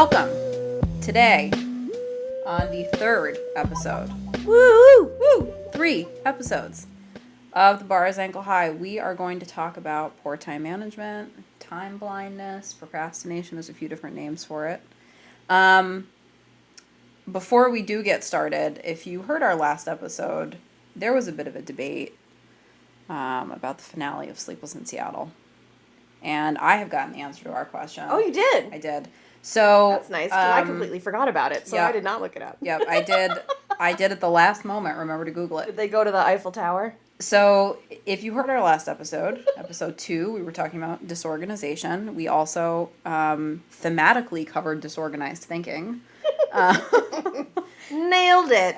Welcome today on the third episode. Woo! 3 episodes of The Bar is Ankle High. We are going to talk about poor time management, time blindness, procrastination. There's a few different names for it. Before we do get started, if you heard our last episode, there was a bit of a debate about the finale of Sleepless in Seattle. And I have gotten the answer to our question. Oh, you did? I did. So that's nice, because I completely forgot about it, so yeah. I did not look it up. Yep, I did. I did at the last moment. Remember to Google it. Did they go to the Eiffel Tower? So, if you heard our last episode, episode 2, we were talking about disorganization. We also thematically covered disorganized thinking. Nailed it.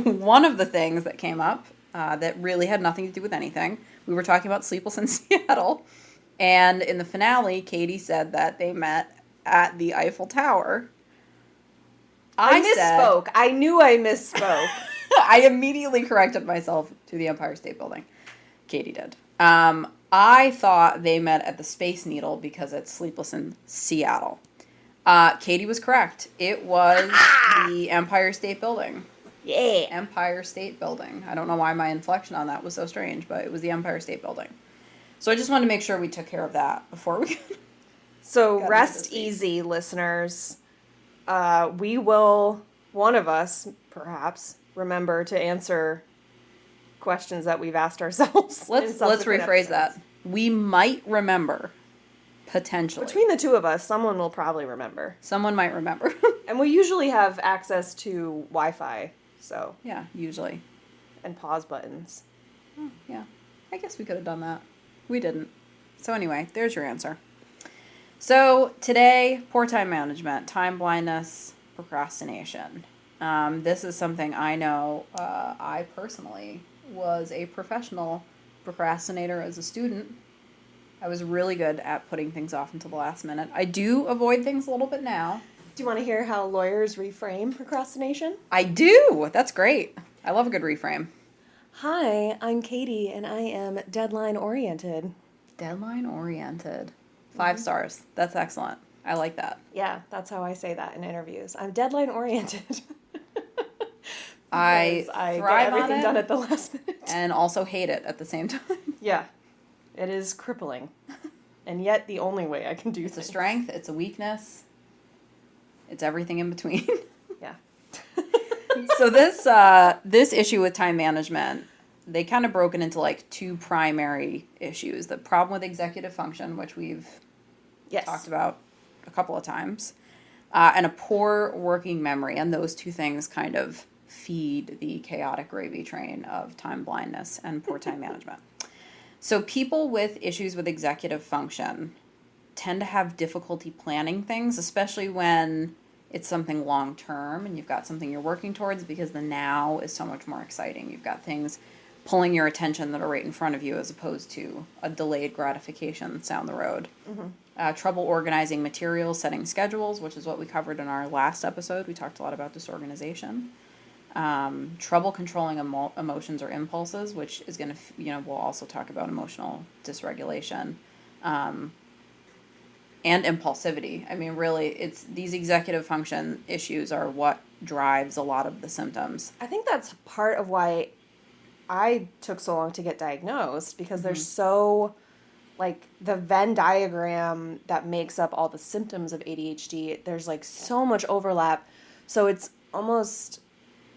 One of the things that came up that really had nothing to do with anything, we were talking about Sleepless in Seattle. And in the finale, Katie said that they met at the Eiffel Tower. I misspoke. I knew I misspoke. I immediately corrected myself to the Empire State Building. Katie did. I thought they met at the Space Needle because it's Sleepless in Seattle. Katie was correct. It was the Empire State Building. Yeah. Empire State Building. I don't know why my inflection on that was so strange, but it was the Empire State Building. So I just wanted to make sure we took care of that before we... So rest easy, listeners. We will, one of us, perhaps, remember to answer questions that we've asked ourselves. Let's rephrase that. We might remember, potentially. Between the two of us, someone will probably remember. Someone might remember. And we usually have access to Wi-Fi, so. Yeah, usually. And pause buttons. Oh, yeah. I guess we could have done that. We didn't. So anyway, there's your answer. So today, poor time management, time blindness, procrastination. This is something I know I personally was a professional procrastinator as a student. I was really good at putting things off until the last minute. I do avoid things a little bit now. Do you want to hear how lawyers reframe procrastination? I do! That's great. I love a good reframe. Hi, I'm Katie, and I am deadline-oriented. Deadline-oriented. 5 stars. That's excellent. I like that. Yeah, that's how I say that in interviews. I'm deadline-oriented. I thrive get everything on it done at the last minute. And also hate it at the same time. Yeah. It is crippling. And yet the only way I can do It's a strength. It's a weakness. It's everything in between. Yeah. So this issue with time management, they kind of broken into like 2 primary issues. The problem with executive function, which we've talked about a couple of times, and a poor working memory. And those 2 things kind of feed the chaotic gravy train of time blindness and poor time management. So people with issues with executive function tend to have difficulty planning things, especially when it's something long term and you've got something you're working towards, because the now is so much more exciting. You've got things pulling your attention that are right in front of you as opposed to a delayed gratification down the road. Mm-hmm. Trouble organizing materials, setting schedules, which is what we covered in our last episode. We talked a lot about disorganization. Trouble controlling emotions or impulses, which is going to, we'll also talk about emotional dysregulation. And impulsivity. I mean, really, it's these executive function issues are what drives a lot of the symptoms. I think that's part of why I took so long to get diagnosed, because there's so, like, the Venn diagram that makes up all the symptoms of ADHD, there's, like, so much overlap. So it's almost,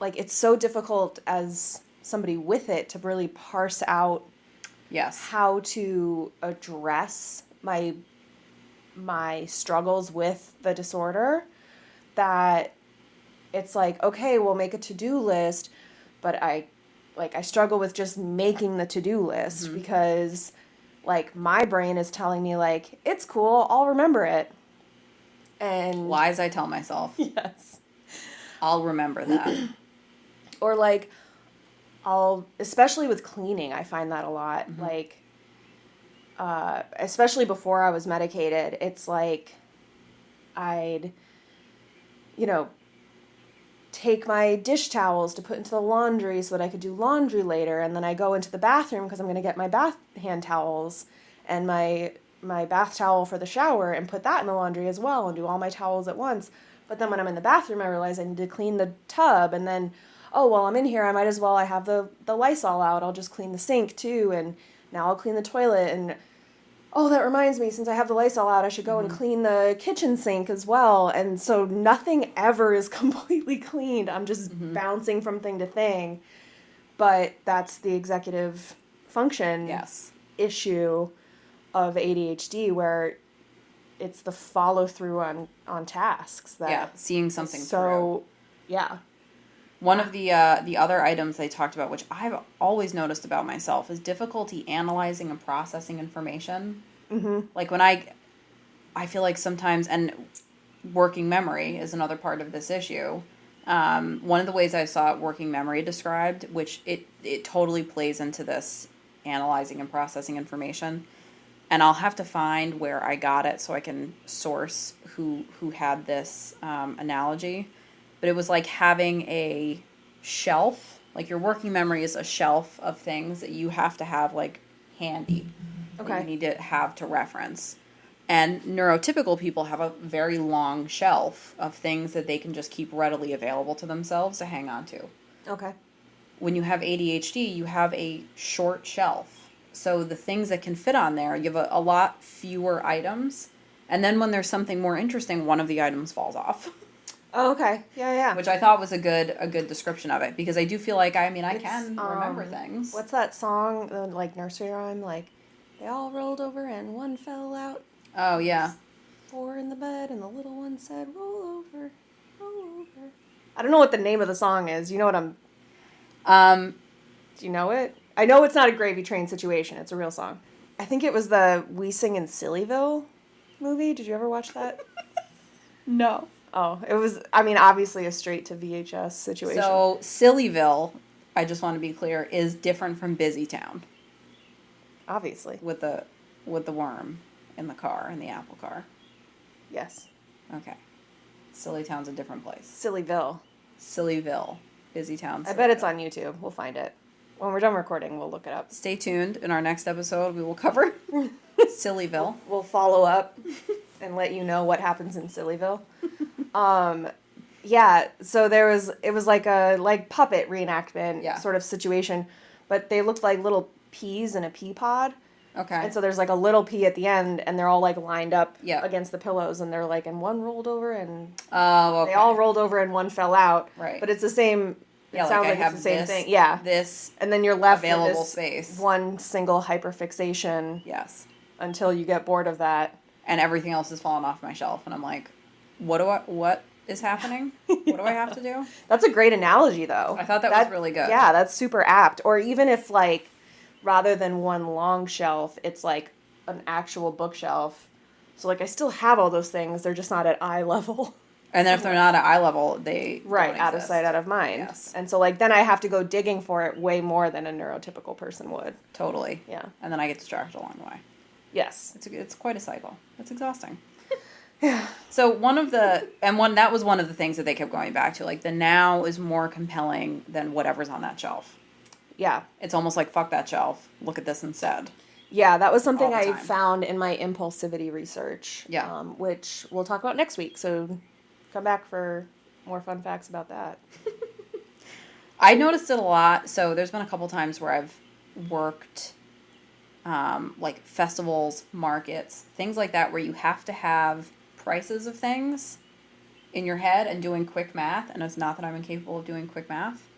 like, it's so difficult as somebody with it to really parse out how to address my struggles with the disorder, that it's like, okay, we'll make a to-do list, but I struggle with just making the to-do list because, like, my brain is telling me, like, it's cool, I'll remember it. And lies I tell myself. Yes. I'll remember that. Or, like, especially with cleaning, I find that a lot. Mm-hmm. Like, especially before I was medicated, it's like I'd, take my dish towels to put into the laundry so that I could do laundry later, and then I go into the bathroom because I'm going to get my bath hand towels and my bath towel for the shower and put that in the laundry as well and do all my towels at once. But then when I'm in the bathroom, I realize I need to clean the tub, and then, oh, while I'm in here, I have the Lysol out. I'll just clean the sink too, and now I'll clean the toilet, and oh, that reminds me, since I have the Lysol out, I should go and clean the kitchen sink as well. And so nothing ever is completely cleaned. I'm just bouncing from thing to thing. But that's the executive function issue of ADHD, where it's the follow through on tasks that seeing something through. One of the other items they talked about, which I've always noticed about myself, is difficulty analyzing and processing information. Like when I feel like sometimes, and working memory is another part of this issue. One of the ways I saw working memory described, which it totally plays into this analyzing and processing information. And I'll have to find where I got it so I can source who had this analogy. But it was like having a shelf. Like your working memory is a shelf of things that you have to have like handy. Okay. That you need to have to reference. And neurotypical people have a very long shelf of things that they can just keep readily available to themselves to hang on to. Okay. When you have ADHD, you have a short shelf. So the things that can fit on there, you have a lot fewer items. And then when there's something more interesting, one of the items falls off. Oh, okay. Yeah. Which I thought was a good description of it, because I do feel like I can remember things. What's that song, like nursery rhyme, like they all rolled over and one fell out. Oh yeah. 4 in the bed and the little one said, "Roll over, roll over." I don't know what the name of the song is. You know what I'm? Do you know it? I know it's not a Gravy Train situation. It's a real song. I think it was the We Sing in Sillyville movie. Did you ever watch that? No. Oh, it was, obviously a straight to VHS situation. So, Sillyville, I just want to be clear, is different from Busy Town. Obviously. With the worm in the car, in the Apple car. Yes. Okay. Silly Town's a different place. Sillyville. Sillyville. Busy Town. I bet it's on YouTube. We'll find it. When we're done recording, we'll look it up. Stay tuned. In our next episode, we will cover Sillyville. We'll follow up and let you know what happens in Sillyville. Yeah, so it was like a puppet reenactment sort of situation, but they looked like little peas in a pea pod. Okay. And so there's like a little pea at the end, and they're all like lined up Yep. against the pillows, and they're like, and one rolled over, and okay. they all rolled over, and one fell out. Right. But it's the same. It sounds like it's the same thing. Yeah. This. And then you're left available with this space. One single hyperfixation. Yes. Until you get bored of that. And everything else is falling off my shelf, and I'm like, what is happening? What do I have to do? That's a great analogy, though. I thought that was really good. Yeah, that's super apt. Or even if, like, rather than one long shelf, it's like an actual bookshelf. So, like, I still have all those things. They're just not at eye level. And then if they're not at eye level, they right, don't out exist. of sight, out of mind. Yes. And so, like, then I have to go digging for it way more than a neurotypical person would. Totally. Yeah. And then I get distracted along the way. Yes. It's quite a cycle. It's exhausting. Yeah. So that was one of the things that they kept going back to. Like, the now is more compelling than whatever's on that shelf. Yeah. It's almost like, fuck that shelf. Look at this instead. Yeah, that was something I found in my impulsivity research. Yeah. Which we'll talk about next week. So come back for more fun facts about that. I noticed it a lot. So there's been a couple times where I've worked like festivals, markets, things like that, where you have to have prices of things in your head and doing quick math. And it's not that I'm incapable of doing quick math.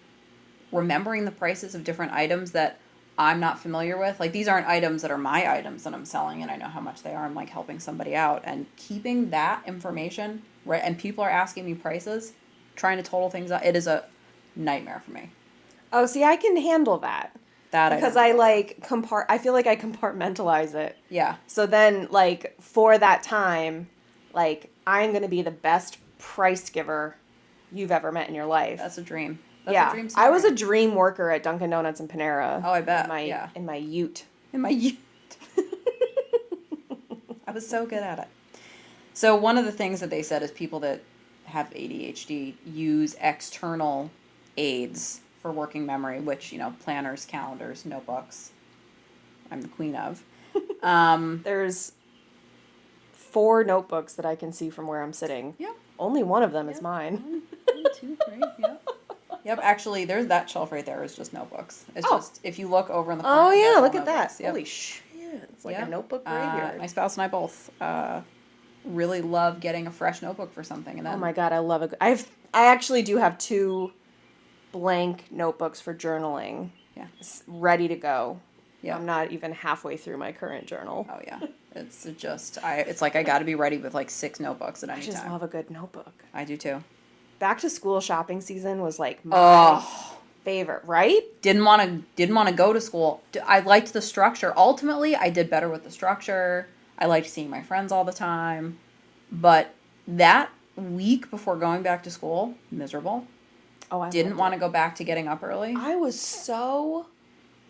Remembering the prices of different items that I'm not familiar with. Like, these aren't items that are my items that I'm selling, and I know how much they are. I'm, like, helping somebody out. And keeping that information, right, and people are asking me prices, trying to total things out, it is a nightmare for me. Oh, see, I can handle that. Because I feel like I compartmentalize it. Yeah. So then, like, for that time, like, I'm going to be the best price giver you've ever met in your life. That's a dream. That's a dream I was a dream worker at Dunkin' Donuts and Panera. Oh, I bet. In my ute. In my ute. I was so good at it. So one of the things that they said is people that have ADHD use external aids for working memory, which, planners, calendars, notebooks, I'm the queen of. There's 4 notebooks that I can see from where I'm sitting. Yeah. Only one of them is mine. One, two, three. Yep. Yep. Actually, there's that shelf right there is just notebooks. It's just if you look over in the corner. Oh yeah, that's look all at that. notebooks. Yep. Holy shit! It's like Yep. a notebook graveyard. My spouse and I both really love getting a fresh notebook for something, and then Oh my god, I love it. I actually do have 2 blank notebooks for journaling. Yeah. Ready to go. Yeah. I'm not even halfway through my current journal. Oh yeah, it's just it's like I got to be ready with like 6 notebooks at any I just time. love a good notebook. I do too. Back to school shopping season was like my favorite, right? Didn't want to go to school. I liked the structure. Ultimately, I did better with the structure. I liked seeing my friends all the time. But that week before going back to school, miserable. Oh, I didn't want to go back to getting up early. I was so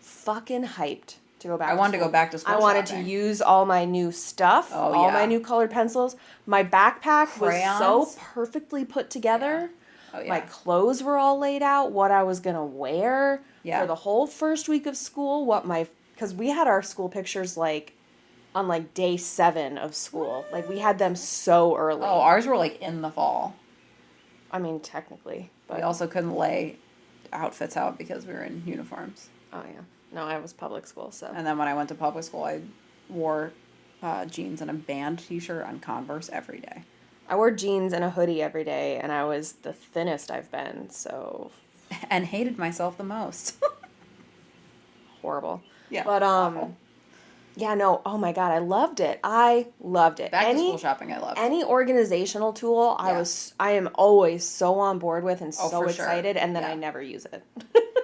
fucking hyped to go back. I wanted to go back to school. I wanted shopping. to use all my new stuff, all my new colored pencils. My backpack Crayons. was so perfectly put together. Yeah. Oh, yeah. My clothes were all laid out, what I was going to wear for the whole first week of school, because we had our school pictures like on like day 7 of school. Like we had them so early. Oh, ours were like in the fall. I mean, technically. But we also couldn't lay outfits out because we were in uniforms. Oh, yeah. No, I was public school, so. And then when I went to public school, I wore jeans and a band t-shirt on Converse every day. I wore jeans and a hoodie every day, and I was the thinnest I've been, so. And hated myself the most. Horrible. Yeah. But, awful. Yeah, no, oh my God, I loved it. I loved it. Back to school shopping, I loved. Any organizational tool, I am always so on board with and so excited, and then I never use it.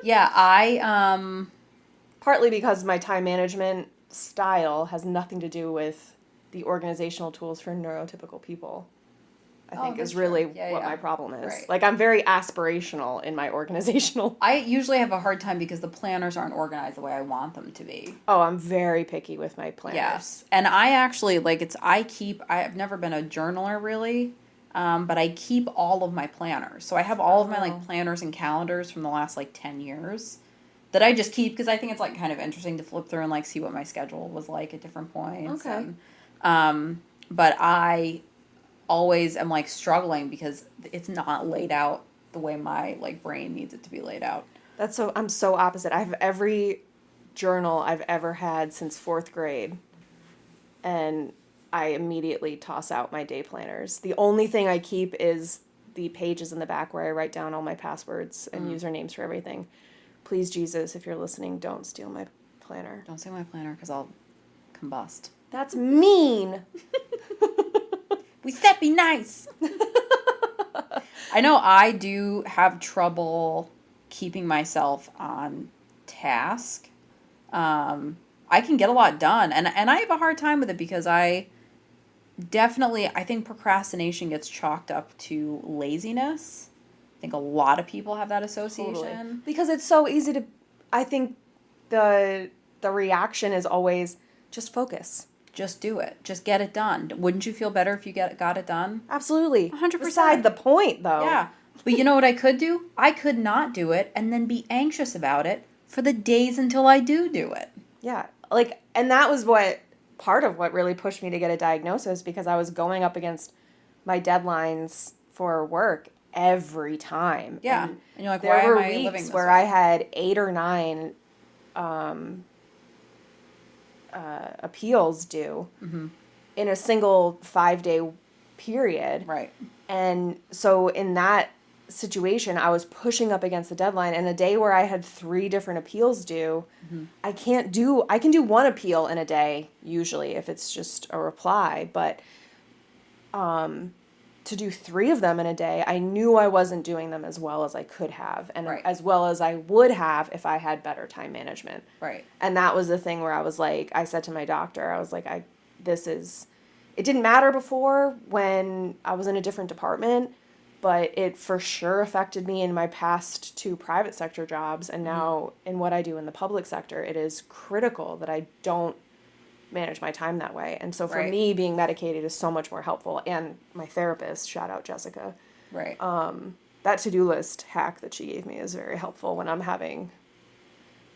Yeah, I, partly because my time management style has nothing to do with the organizational tools for neurotypical people. I think is really what my problem is. Right. Like, I'm very aspirational in my organizational. I usually have a hard time because the planners aren't organized the way I want them to be. Oh, I'm very picky with my planners. Yes. And I actually, I've never been a journaler really, but I keep all of my planners. So I have all of my, like, planners and calendars from the last, like, 10 years that I just keep because I think it's, like, kind of interesting to flip through and, like, see what my schedule was like at different points. Okay. And, but I always am like struggling because it's not laid out the way my like brain needs it to be laid out. I'm so opposite. I have every journal I've ever had since 4th grade, and I immediately toss out my day planners. The only thing I keep is the pages in the back where I write down all my passwords and usernames for everything. Please, Jesus, if you're listening, don't steal my planner. Don't steal my planner because I'll combust. That's mean. We said be nice. I know I do have trouble keeping myself on task. I can get a lot done, and I have a hard time with it because I think procrastination gets chalked up to laziness. I think a lot of people have that association. Totally. Because it's so easy to, I think the reaction is always just focus. Just do it. Just get it done. Wouldn't you feel better if you got it done? Absolutely. 100%. Beside the point, though. Yeah. But you know what I could do? I could not do it and then be anxious about it for the days until I do it. Yeah. Like, and that was part of what really pushed me to get a diagnosis, because I was going up against my deadlines for work every time. Yeah. And you're like, there why were am I living weeks this where way? I had 8 or 9 appeals due in a single 5-day period. Right. And so in that situation, I was pushing up against the deadline, and a day where I had 3 different appeals due, I can do 1 appeal in a day, usually, if it's just a reply, but to do 3 of them in a day, I knew I wasn't doing them as well as I could have, and as well as I would have if I had better time management. Right. And that was the thing where I was like, I said to my doctor, I was like, it didn't matter before when I was in a different department, but it for sure affected me in my past 2 private sector jobs, and now in what I do in the public sector, it is critical that I don't manage my time that way. And so for me, being medicated is so much more helpful. And my therapist, shout out Jessica, Right. that to-do list hack that she gave me is very helpful when I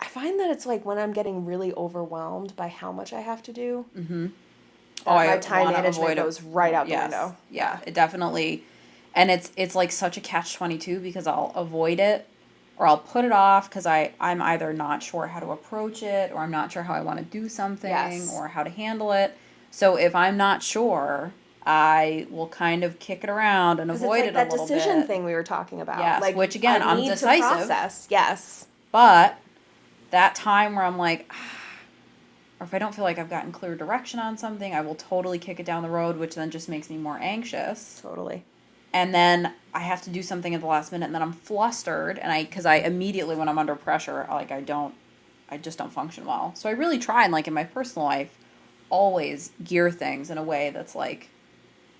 find that it's like when I'm getting really overwhelmed by how much I have to do. Mm-hmm. My time management goes right out the window. Yeah, it definitely, And it's like such a catch-22 because I'll avoid it or I'll put it off because I'm either not sure how to approach it or I'm not sure how I want to do something Yes. or how to handle it. So if I'm not sure, I will kind of kick it around and 'Cause avoid it's it like a that little decision bit. thing we were talking about. Yes, Like, which again, I I'm need decisive. to process. Yes. But that time where I'm like, or if I don't feel like I've gotten clear direction on something, I will totally kick it down the road, which then just makes me more anxious. Totally. And then I have to do something at the last minute, and then I'm flustered, and because I immediately, when I'm under pressure, I just don't function well. So I really try, and like in my personal life, always gear things in a way that's like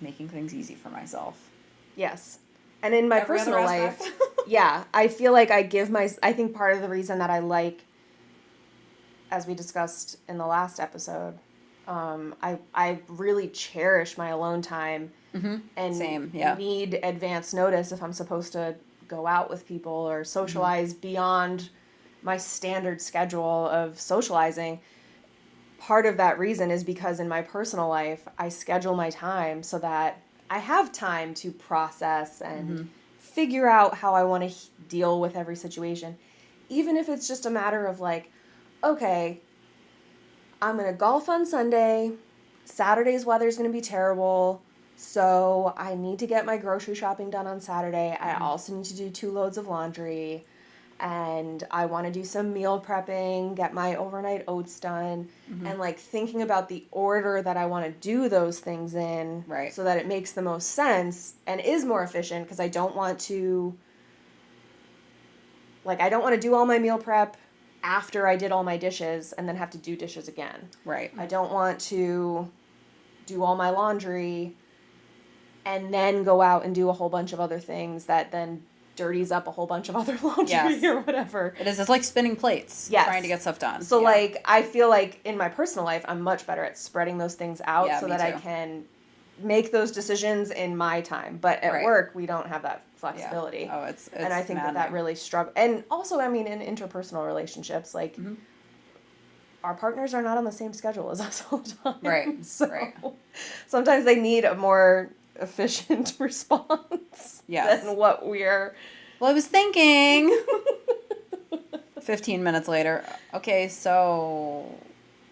making things easy for myself. Yes. And in my Every other personal life, aspect. yeah, I feel like I think part of the reason that I like, as we discussed in the last episode, I really cherish my alone time and Same, yeah. need advance notice if I'm supposed to go out with people or socialize beyond my standard schedule of socializing. Part of that reason is because in my personal life, I schedule my time so that I have time to process and figure out how I want to deal with every situation. Even if it's just a matter of like, okay, I'm going to golf on Sunday. Saturday's weather's going to be terrible. So I need to get my grocery shopping done on Saturday. I also need to do 2 loads of laundry. And I want to do some meal prepping, get my overnight oats done, and like thinking about the order that I want to do those things in, Right. so that it makes the most sense and is more efficient, because I don't want to do all my meal prep after I did all my dishes and then have to do dishes again. Right. I don't want to do all my laundry and then go out and do a whole bunch of other things that then dirties up a whole bunch of other laundry Yes. or whatever. It is. It's like spinning plates. Yes. Trying to get stuff done. So Yeah. like I feel like in my personal life I'm much better at spreading those things out Yeah, so me that I too. can make those decisions in my time. But at Right. work we don't have that flexibility. Yeah. Oh, it's and I think that maddening. really struggle. And also, I mean, in interpersonal relationships, like our partners are not on the same schedule as us all the time. Right. So Right. sometimes they need a more efficient response Yes. than what we're. Well, I was thinking. 15 minutes later. Okay, so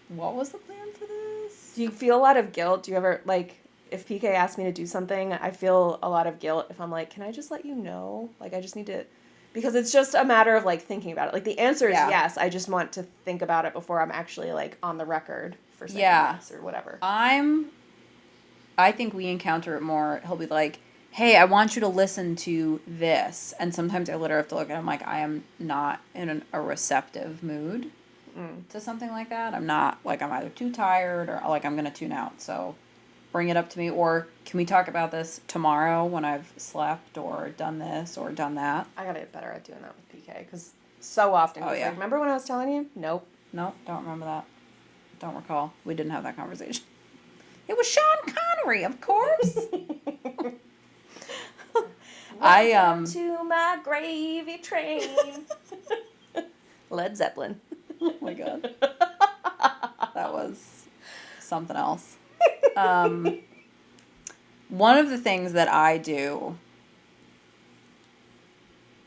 what was the plan for this? Do you feel a lot of guilt? Do you ever, like, if PK asks me to do something, I feel a lot of guilt if I'm like, can I just let you know? Like, I just need to, because it's just a matter of, like, thinking about it. Like, the answer is yes. I just want to think about it before I'm actually, like, on the record for saying yes or whatever. I think we encounter it more. He'll be like, hey, I want you to listen to this. And sometimes I literally have to look at him like, I am not in a receptive mood to something like that. I'm not, like, I'm either too tired or, like, I'm going to tune out. So bring it up to me. Or can we talk about this tomorrow when I've slept or done this or done that? I got to get better at doing that with PK because so often he's like, remember when I was telling you? Nope. Nope, don't remember that. Don't recall. We didn't have that conversation. It was Sean Connery, of course. Welcome to my gravy train. Led Zeppelin. Oh my god. That was something else. One of the things that I do,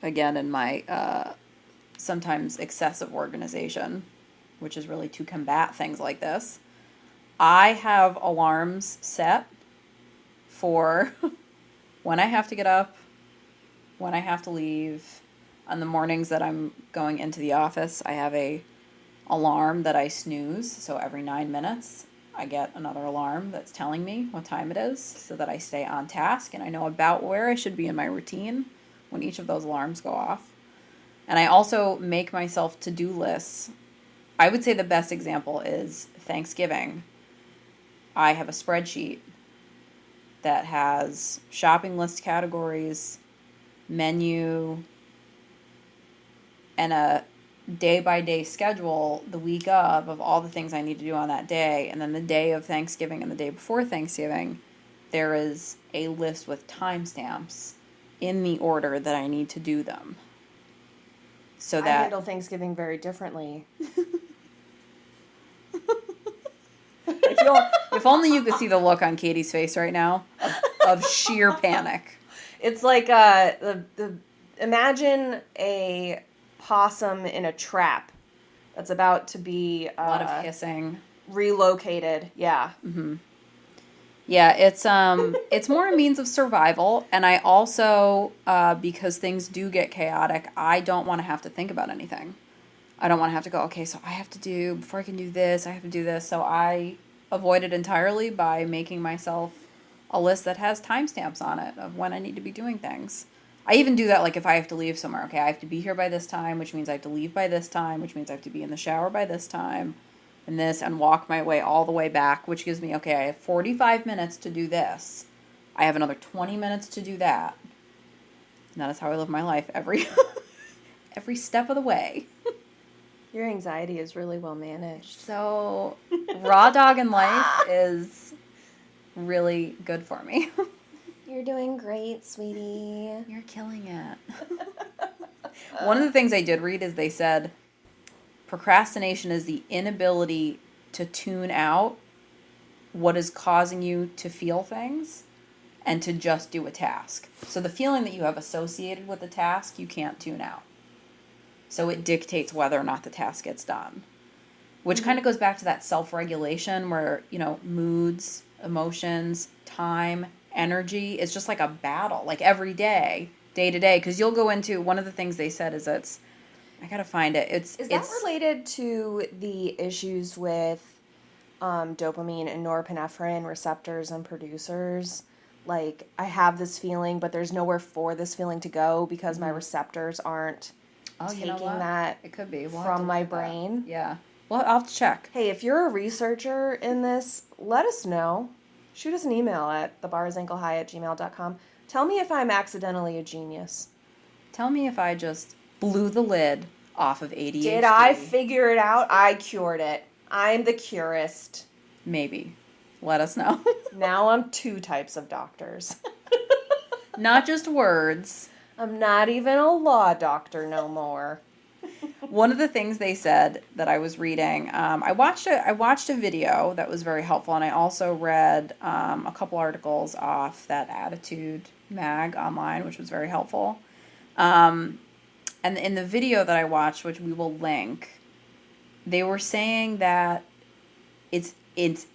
again, in my sometimes excessive organization, which is really to combat things like this, I have alarms set for when I have to get up, when I have to leave. On the mornings that I'm going into the office, I have a alarm that I snooze. So every 9 minutes, I get another alarm that's telling me what time it is so that I stay on task and I know about where I should be in my routine when each of those alarms go off. And I also make myself to-do lists. I would say the best example is Thanksgiving. I have a spreadsheet that has shopping list categories, menu, and a day-by-day schedule the week of all the things I need to do on that day. And then the day of Thanksgiving and the day before Thanksgiving, there is a list with timestamps in the order that I need to do them. So that I handle Thanksgiving very differently. if only you could see the look on Katie's face right now of sheer panic. It's like imagine a possum in a trap that's about to be A lot of hissing. relocated. Yeah. Yeah, it's more a means of survival, and I also because things do get chaotic, I don't want to have to think about anything. I don't want to have to go, okay, so I have to do before I can do this, I have to do this. So I avoid it entirely by making myself a list that has timestamps on it of when I need to be doing things. I even do that like if I have to leave somewhere, okay, I have to be here by this time, which means I have to leave by this time, which means I have to be in the shower by this time. And walk my way all the way back, which gives me, okay, I have 45 minutes to do this. I have another 20 minutes to do that. And that is how I live my life every every step of the way. Your anxiety is really well managed. So, raw dog in life is really good for me. You're doing great, sweetie. You're killing it. One of the things I did read is they said procrastination is the inability to tune out what is causing you to feel things and to just do a task. So the feeling that you have associated with the task, you can't tune out. So it dictates whether or not the task gets done. Which kind of goes back to that self-regulation where, moods, emotions, time, energy is just like a battle, like every day to day. Because you'll go into, one of the things they said is I gotta find it. Is that related to the issues with dopamine and norepinephrine receptors and producers? Like, I have this feeling, but there's nowhere for this feeling to go because my receptors aren't taking that it could be. from my brain. Yeah. Well, I'll have to check. Hey, if you're a researcher in this, let us know. Shoot us an email at thebarsinklehigh@gmail.com. Tell me if I'm accidentally a genius. Tell me if I just blew the lid off of ADHD. Did I figure it out? I cured it. I'm the curist. Maybe. Let us know. Now I'm 2 types of doctors. Not just words. I'm not even a law doctor no more. One of the things they said that I was reading, I watched a video that was very helpful, and I also read a couple articles off that Attitude mag online, which was very helpful. And in the video that I watched, which we will link, they were saying that it's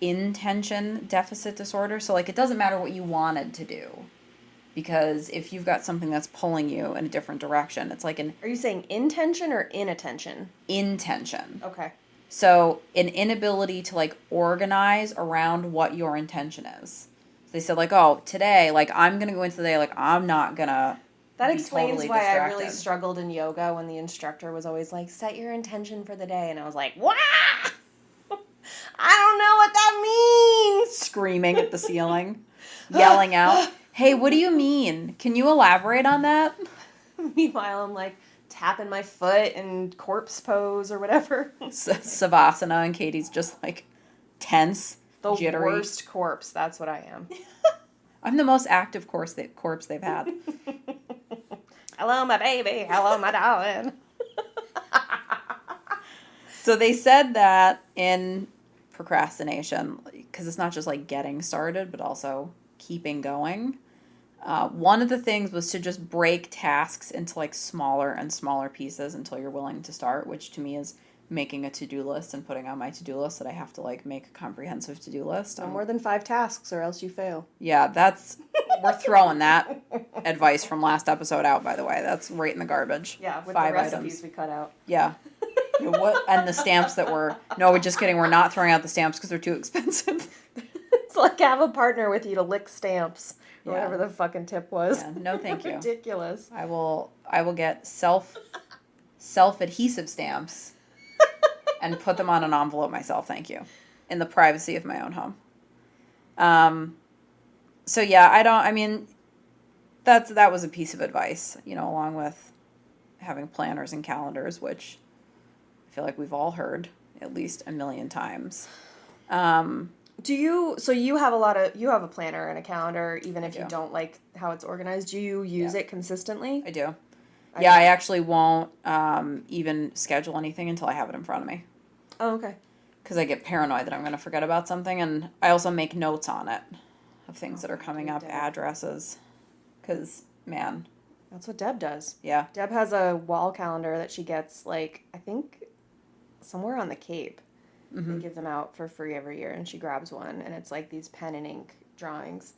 intention deficit disorder. So, like, it doesn't matter what you wanted to do. Because if you've got something that's pulling you in a different direction, it's like Are you saying intention or inattention? Intention. Okay. So, an inability to, like, organize around what your intention is. So they said, like, oh, today, like, I'm going to go into the day, like, I'm not going to. That explains totally why distracted. I really struggled in yoga when the instructor was always like, set your intention for the day. And I was like, wah! I don't know what that means! Screaming at the ceiling, yelling out, hey, what do you mean? Can you elaborate on that? Meanwhile, I'm like tapping my foot in corpse pose or whatever. Savasana, and Katie's just like tense, the jittery. Worst corpse. That's what I am. I'm the most active corpse they've had. Hello, my baby. Hello, my darling. So they said that in procrastination, because it's not just like getting started, but also keeping going. One of the things was to just break tasks into like smaller and smaller pieces until you're willing to start, which to me is making a to-do list and putting on my to-do list that I have to like make a comprehensive to-do list. No more than 5 tasks or else you fail. Yeah, we're throwing that advice from last episode out, by the way. That's right in the garbage. Yeah, with 5 the recipes items. we cut out. Yeah. And the stamps that no, we're just kidding. We're not throwing out the stamps because they're too expensive. It's like have a partner with you to lick stamps. Or whatever the fucking tip was. Yeah, no, thank you. Ridiculous. I will get self-adhesive stamps and put them on an envelope myself, thank you. In the privacy of my own home. So yeah, that was a piece of advice, along with having planners and calendars, which I feel like we've all heard at least a million times. You have a planner and a calendar, even if you don't like how it's organized. Do you use it consistently? I do. I actually won't even schedule anything until I have it in front of me. Oh, okay. Because I get paranoid that I'm going to forget about something, and I also make notes on it of things that are coming up, addresses. Because man. That's what Deb does. Yeah. Deb has a wall calendar that she gets, like, I think somewhere on the Cape. Mm-hmm. They give them out for free every year, and she grabs one, and it's like these pen and ink drawings.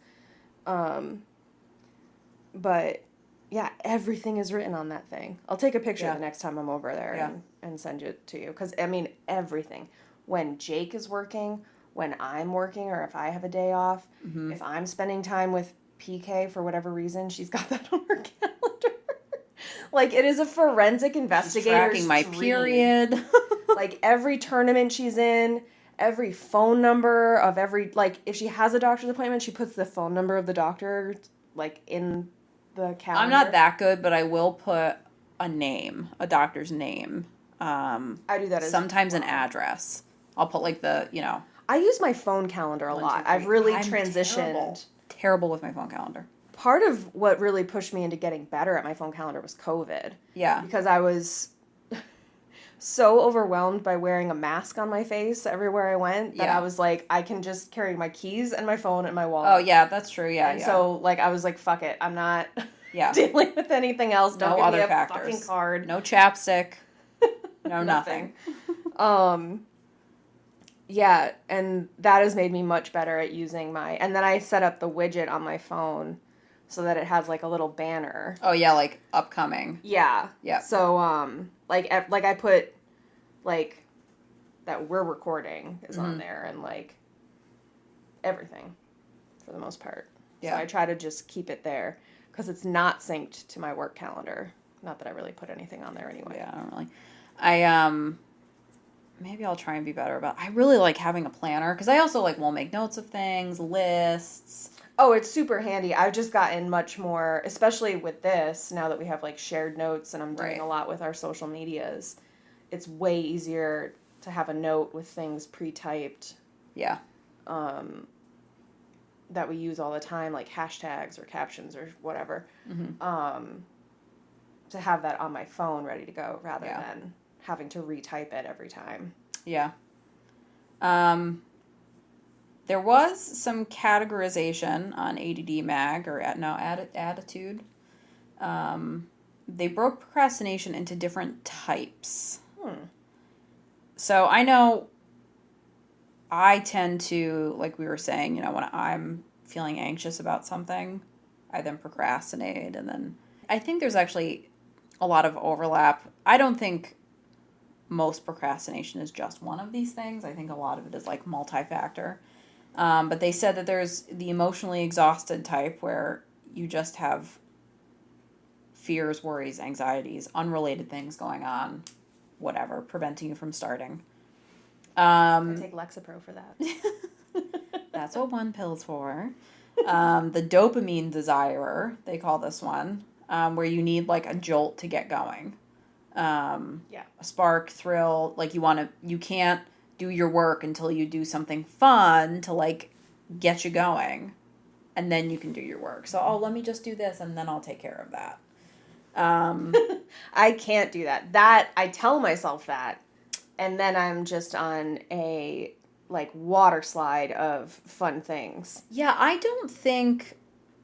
But yeah, everything is written on that thing. I'll take a picture Yeah. the next time I'm over there Yeah. and send it to you. Because, I mean, everything. When Jake is working, when I'm working, or if I have a day off, Mm-hmm. if I'm spending time with PK for whatever reason, she's got that on her calendar. Like, it is a forensic investigator's She's tracking my dream. period. Like, every tournament she's in, every phone number of every, like, if she has a doctor's appointment, she puts the phone number of the doctor, like, in the calendar. I'm not that good, but I will put a name, a doctor's name. I do that as sometimes well. an address. I'll put like the, I use my phone calendar a 1, lot. 2, 3. I've really I'm transitioned. Terrible with my phone calendar. Part of what really pushed me into getting better at my phone calendar was COVID. Yeah. Because I was so overwhelmed by wearing a mask on my face everywhere I went that Yeah. I was like, I can just carry my keys and my phone and my wallet. Oh, yeah, that's true. Yeah, And so, like, I was like, fuck it. I'm not dealing with anything else. Don't No give other me a factors. fucking card. No chapstick. No nothing. Yeah, and that has made me much better at using and then I set up the widget on my phone so that it has, like, a little banner. Oh, yeah, like upcoming. Yeah. Yeah. So, like I put, like, that we're recording is on there, and, like, everything for the most part. Yeah. So I try to just keep it there because it's not synced to my work calendar. Not that I really put anything on there anyway. Yeah, I don't really. Maybe I'll try and be better about. I really like having a planner because I also like will make notes of things, lists. Oh, it's super handy. I've just gotten much more, especially with this, now that we have, like, shared notes and I'm doing a lot with our social medias. It's way easier to have a note with things pre-typed. Yeah. That we use all the time, like hashtags or captions or whatever. Mm-hmm. To have that on my phone ready to go rather than having to retype it every time. Yeah. There was some categorization on ADD Mag, or Attitude. They broke procrastination into different types. So I know I tend to, like we were saying, when I'm feeling anxious about something, I then procrastinate, and then I think there's actually a lot of overlap. I don't think most procrastination is just one of these things. I think a lot of it is like multi-factor. But they said that there's the emotionally exhausted type where you just have fears, worries, anxieties, unrelated things going on, whatever, preventing you from starting. I take Lexapro for that. That's what one pill's for. The dopamine desirer, they call this one, where you need like a jolt to get going. A spark, thrill, like you can't do your work until you do something fun to like get you going, and then you can do your work. So, let me just do this and then I'll take care of that. I can't do that. I tell myself that, and then I'm just on a, like, water slide of fun things. Yeah, I don't think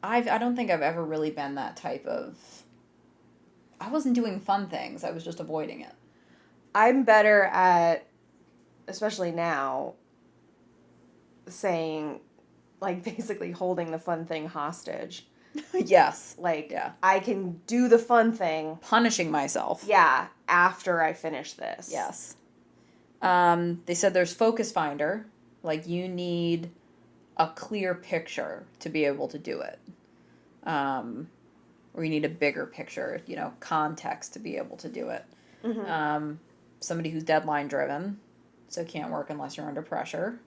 I've ever really been that type of. I wasn't doing fun things. I was just avoiding it. I'm better at, especially now, saying, like, basically holding the fun thing hostage. Yes. Like, I can do the fun thing. Punishing myself. Yeah, after I finish this. Yes. They said there's focus finder. Like, you need a clear picture to be able to do it. Or you need a bigger picture, context to be able to do it. Mm-hmm. Somebody who's deadline driven, so can't work unless you're under pressure.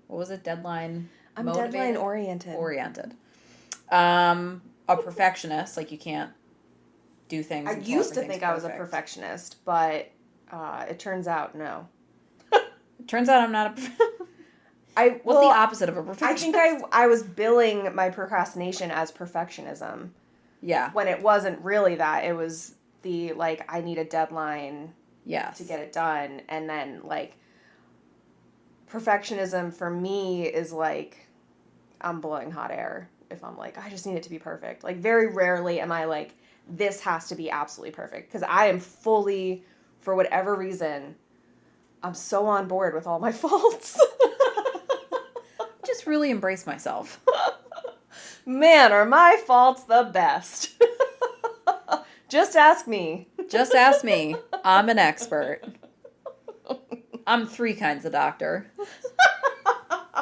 What was it? Deadline I'm motivated? deadline oriented. A perfectionist, like you can't do things. I used to think I was a perfectionist, but it turns out no. It turns out I'm not a. What's the opposite of a perfectionist? I think I was billing my procrastination as perfectionism. Yeah. When it wasn't really that. It was the, like, I need a deadline to get it done. And then, like, perfectionism for me is like I'm blowing hot air. if I'm like, I just need it to be perfect. Like, very rarely am I like, this has to be absolutely perfect. Because I am fully, for whatever reason, I'm so on board with all my faults. Just really embrace myself. Man, are my faults the best. Just ask me. Just ask me. I'm an expert. I'm 3 kinds of doctor.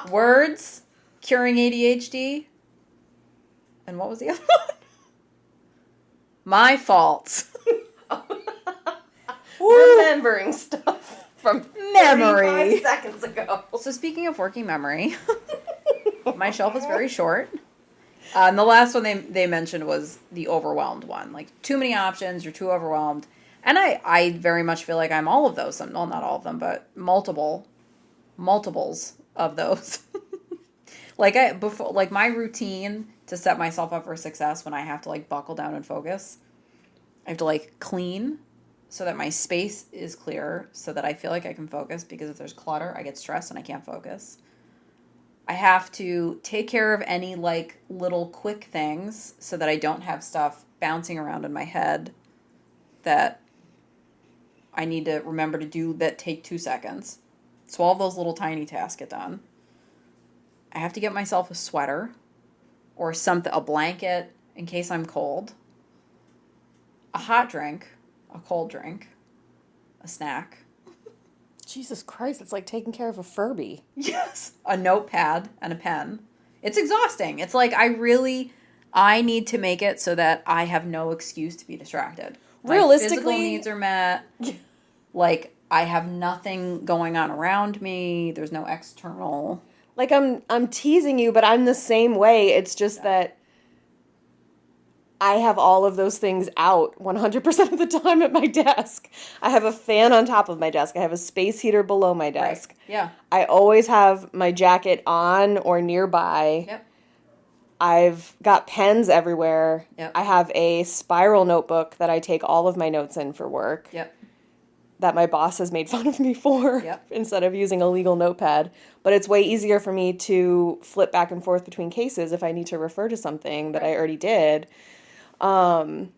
Words, curing ADHD, and what was the other one? My faults. Remembering stuff from Memory. 35 seconds ago. So speaking of working memory, my shelf is very short. And the last one they mentioned was the overwhelmed one. Like, too many options, you're too overwhelmed. And I very much feel like I'm all of those. Well, not all of them, but multiples of those. Like my routine to set myself up for success when I have to like buckle down and focus, I have to like clean so that my space is clear so that I feel like I can focus, because if there's clutter, I get stressed and I can't focus. I have to take care of any like little quick things so that I don't have stuff bouncing around in my head that I need to remember to do that take 2 seconds. So all those little tiny tasks get done. I have to get myself a sweater or something, a blanket in case I'm cold, a hot drink, a cold drink, a snack. Jesus Christ, it's like taking care of a Furby. Yes. A notepad and a pen. It's exhausting. It's like I need to make it so that I have no excuse to be distracted. Realistically, my physical needs are met. Like, I have nothing going on around me. There's no external. like I'm teasing you, but I'm the same way. It's just that I have all of those things out 100% of the time at my desk. I have a fan on top of my desk. I have a space heater below my desk. Right. Yeah. I always have my jacket on or nearby. Yep. I've got pens everywhere. Yep. I have a spiral notebook that I take all of my notes in for work. Yep. That my boss has made fun of me for. Yep. Instead of using a legal notepad. But it's way easier for me to flip back and forth between cases if I need to refer to something that I already did. And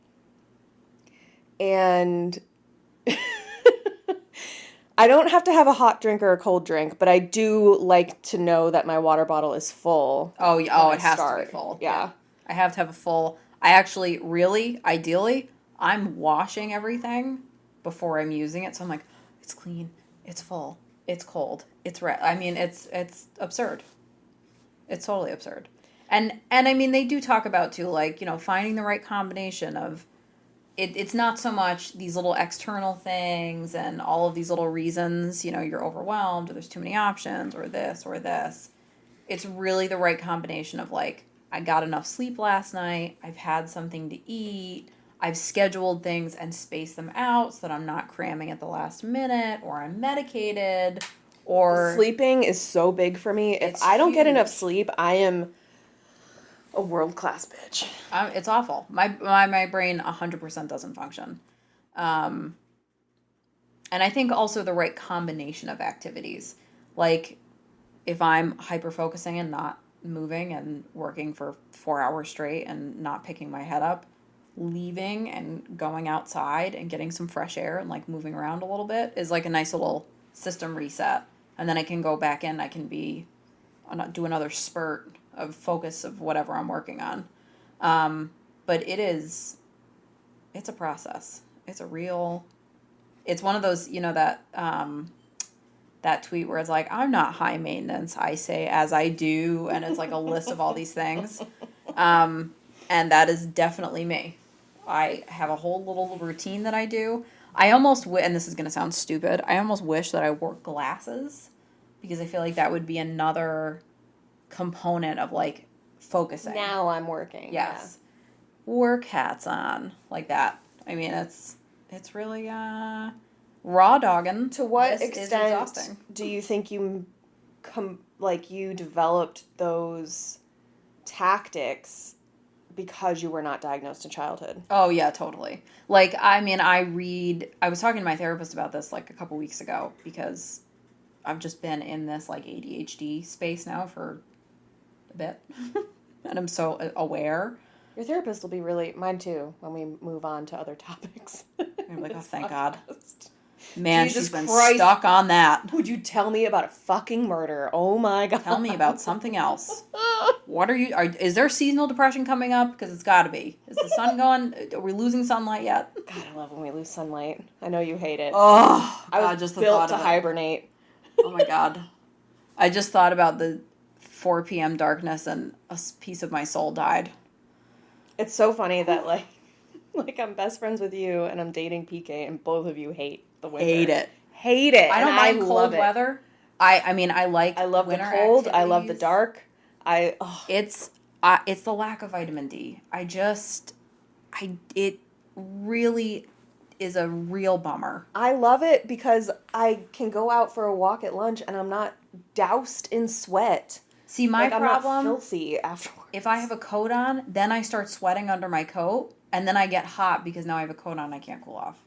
I don't have to have a hot drink or a cold drink, but I do like to know that my water bottle is full. Oh, it has to be full. Yeah. I have to have a full. I actually, really, ideally, I'm washing everything before I'm using it. So I'm like, it's clean, it's full, it's cold, it's red. I mean, it's absurd. It's totally absurd. And I mean, they do talk about too, like, finding the right combination of it's not so much these little external things and all of these little reasons, you're overwhelmed or there's too many options or this or this. It's really the right combination of like, I got enough sleep last night, I've had something to eat, I've scheduled things and spaced them out so that I'm not cramming at the last minute, or I'm medicated, or... Sleeping is so big for me. If I don't get enough sleep, I am a world-class bitch. It's awful. My brain 100% doesn't function. And I think also the right combination of activities. Like, if I'm hyper-focusing and not moving and working for 4 hours straight and not picking my head up, leaving and going outside and getting some fresh air and like moving around a little bit is like a nice little system reset. And then I can go back in, I can do another spurt of focus of whatever I'm working on. But it's a process. It's one of those, that tweet where it's like, I'm not high maintenance, I say as I do, and it's like a list of all these things. And that is definitely me. I have a whole little routine that I do. I almost and this is going to sound stupid, I almost wish that I wore glasses, because I feel like that would be another component of like focusing. Now I'm working. Yes. Yeah. Work hats on, like that. I mean, it's really raw dogging. To what extent do you think you you developed those tactics because you were not diagnosed in childhood? Oh yeah, totally. Like, I mean, I was talking to my therapist about this like a couple weeks ago, because I've just been in this like ADHD space now for a bit. and I'm so aware. Your therapist will be really, mine too, when we move on to other topics. I'm like, oh, thank God. Podcast. Man, Jesus she's been Christ. stuck on that. Would you tell me about a fucking murder? Oh my God. Tell me about something else. What is there seasonal depression coming up? Because it's got to be. Is the sun going? Are we losing sunlight yet? God, I love when we lose sunlight. I know you hate it. Oh, I was God, just the built thought to of it. hibernate. Oh my God. I just thought about the 4 p.m. darkness and a piece of my soul died. It's so funny that like I'm best friends with you and I'm dating PK and both of you hate the winter. Hate it. I don't mind love cold it. weather. I mean, I love the winter cold. activities. I love the dark. It's the lack of vitamin D. It really is a real bummer. I love it because I can go out for a walk at lunch and I'm not doused in sweat. See, my problem, I'm not filthy afterwards. If I have a coat on, then I start sweating under my coat, and then I get hot because now I have a coat on and I can't cool off.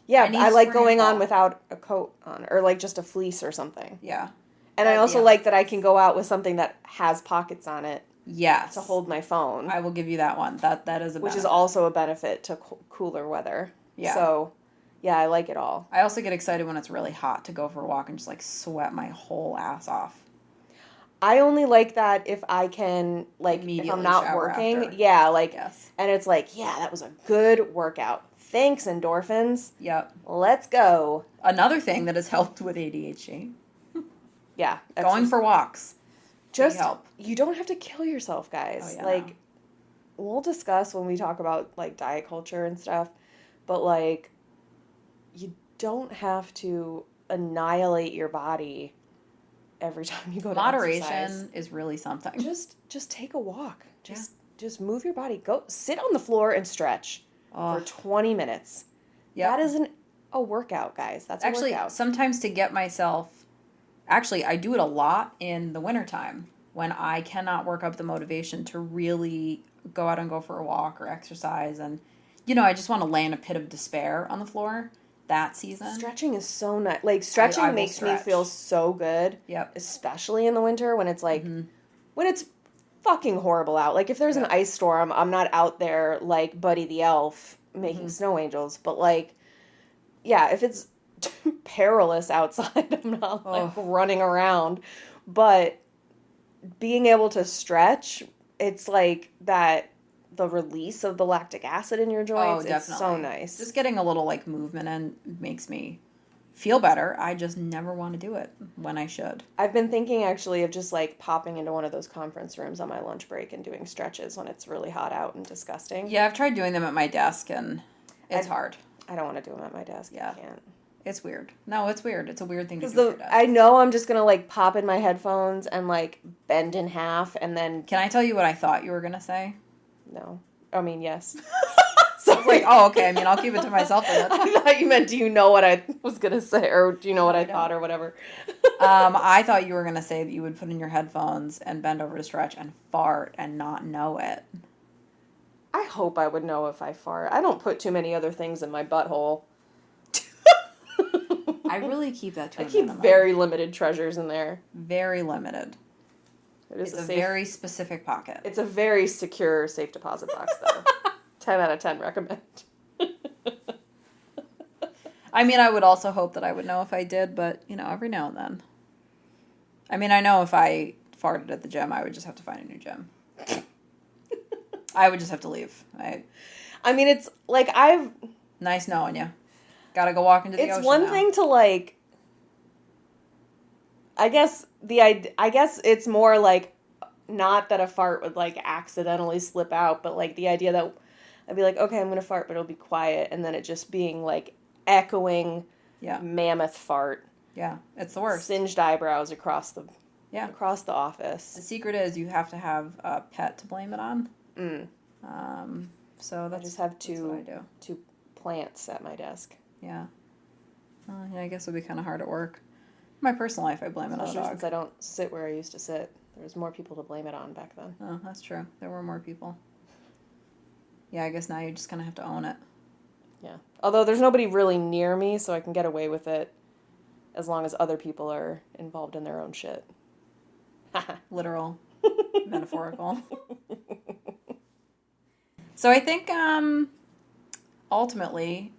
Yeah, I like spring going and on fall. without a coat on, or like just a fleece or something. Yeah. And I also like that I can go out with something that has pockets on it. Yes. To hold my phone. I will give you that one. That is a benefit. Which is also a benefit to cooler weather. Yeah. So, yeah, I like it all. I also get excited when it's really hot to go for a walk and just like sweat my whole ass off. I only like that if I can, like, if I'm not working. After. Yeah, like, yes. And it's like, yeah, that was a good workout. Thanks, endorphins. Yep. Let's go. Another thing that has helped with ADHD. Yeah. Going for walks. Just, you don't have to kill yourself, guys. Oh, yeah, like, we'll discuss when we talk about, like, diet culture and stuff. But, like, you don't have to annihilate your body every time you go to exercise. Moderation is really something. Just take a walk. Just move your body. Go sit on the floor and stretch for 20 minutes. Yep. That isn't a workout, guys. That's a workout. Sometimes to get myself... Actually, I do it a lot in the wintertime when I cannot work up the motivation to really go out and go for a walk or exercise. And, I just want to lay in a pit of despair on the floor that season. Stretching is so nice. Like, stretching makes me feel so good. Yep. Especially in the winter when it's like, when it's fucking horrible out. Like, if there's an ice storm, I'm not out there like Buddy the Elf making snow angels. But, like, yeah, if it's perilous outside, I'm not like running around. But being able to stretch, it's like that, the release of the lactic acid in your joints. It's so nice. Just getting a little like movement in makes me feel better. I just never want to do it when I should. I've been thinking actually of just like popping into one of those conference rooms on my lunch break and doing stretches when it's really hot out and disgusting. Yeah, I've tried doing them at my desk and it's hard. I don't want to do them at my desk. Yeah. I can't. It's weird. No, it's weird. It's a weird thing to do. Because I know I'm just going to like pop in my headphones and like bend in half and then... Can I tell you what I thought you were going to say? No. I mean, yes. So I was like, oh, okay. I mean, I'll keep it to myself. I thought you meant, do you know what I was going to say? Or do you know what I thought or whatever? I thought you were going to say that you would put in your headphones and bend over to stretch and fart and not know it. I hope I would know if I fart. I don't put too many other things in my butthole. I really keep that to a minimum. I keep very limited treasures in there. Very limited. It's a very specific pocket. It's a very secure safe deposit box, though. 10 out of 10 recommend. I mean, I would also hope that I would know if I did, but, every now and then. I mean, I know if I farted at the gym, I would just have to find a new gym. I would just have to leave. I mean, it's like Nice knowing you. Gotta go walk into the ocean. It's one thing to like... I guess it's more like, not that a fart would like accidentally slip out, but like the idea that I'd be like, okay, I'm gonna fart, but it'll be quiet, and then it just being like echoing mammoth fart. Yeah, it's the worst. Singed eyebrows across the office. The secret is you have to have a pet to blame it on. So I just have two plants at my desk. Yeah. I guess it would be kind of hard at work. In my personal life, I blame it on a dog. Since I don't sit where I used to sit. There was more people to blame it on back then. Oh, that's true. There were more people. Yeah, I guess now you just kind of have to own it. Yeah. Although there's nobody really near me, so I can get away with it as long as other people are involved in their own shit. Literal. Metaphorical. So I think ultimately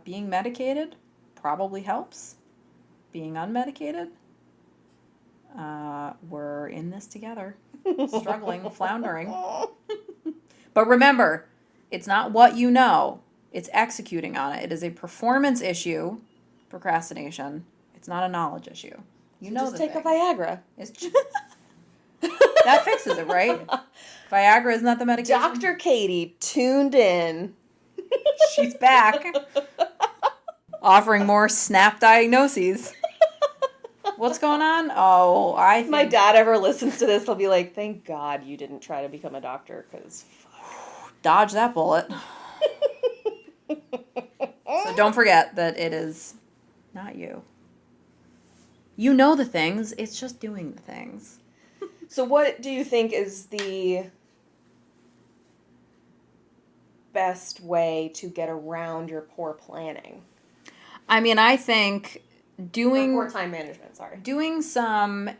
being medicated probably helps. Being unmedicated, we're in this together. Struggling, floundering. But remember, it's not what you know, it's executing on it. It is a performance issue, procrastination. It's not a knowledge issue. You So know just the take things. a Viagra. It's just, that fixes it, right? Viagra isn't that the medication? Dr. Katie tuned in. She's back. Offering more snap diagnoses. What's going on? Oh, I If my think dad ever listens to this, he'll be like, thank God you didn't try to become a doctor, because dodge that bullet. So don't forget that it is not you. You know the things, it's just doing the things. So what do you think is the best way to get around your poor planning? I mean, I think Poor time management, sorry. doing some,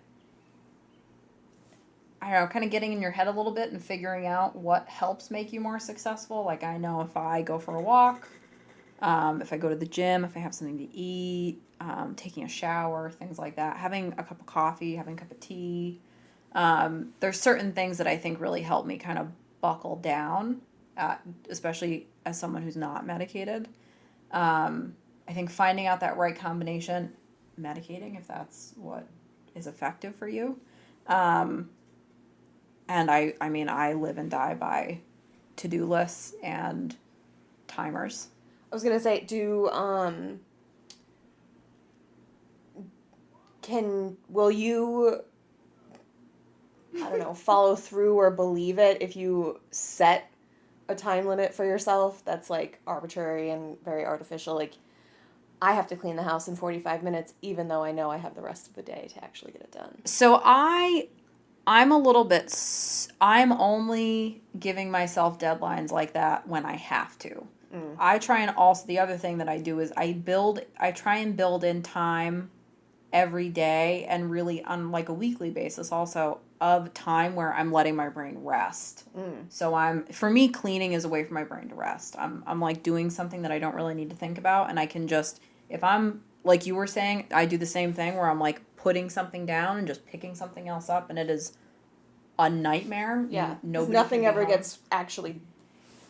I don't know, kind of getting in your head a little bit and figuring out what helps make you more successful. Like, I know if I go for a walk, if I go to the gym, if I have something to eat, taking a shower, things like that, having a cup of coffee, having a cup of tea. There's certain things that I think really help me kind of buckle down, especially as someone who's not medicated. I think finding out that right combination, medicating if that's what is effective for you. And I mean, I live and die by to-do lists and timers. I was gonna say, will you, I don't know, follow through or believe it if you set a time limit for yourself that's like arbitrary and very artificial? Like, I have to clean the house in 45 minutes, even though I know I have the rest of the day to actually get it done. So I'm a little bit, I'm only giving myself deadlines like that when I have to. I try and also, the other thing that I do is I try and build in time every day and really on like a weekly basis also of time where I'm letting my brain rest. So for me, cleaning is a way for my brain to rest. I'm like doing something that I don't really need to think about, and I can just, if I'm, like you were saying, I do the same thing where I'm like putting something down and just picking something else up, and it is a nightmare. Yeah, Nothing ever gets actually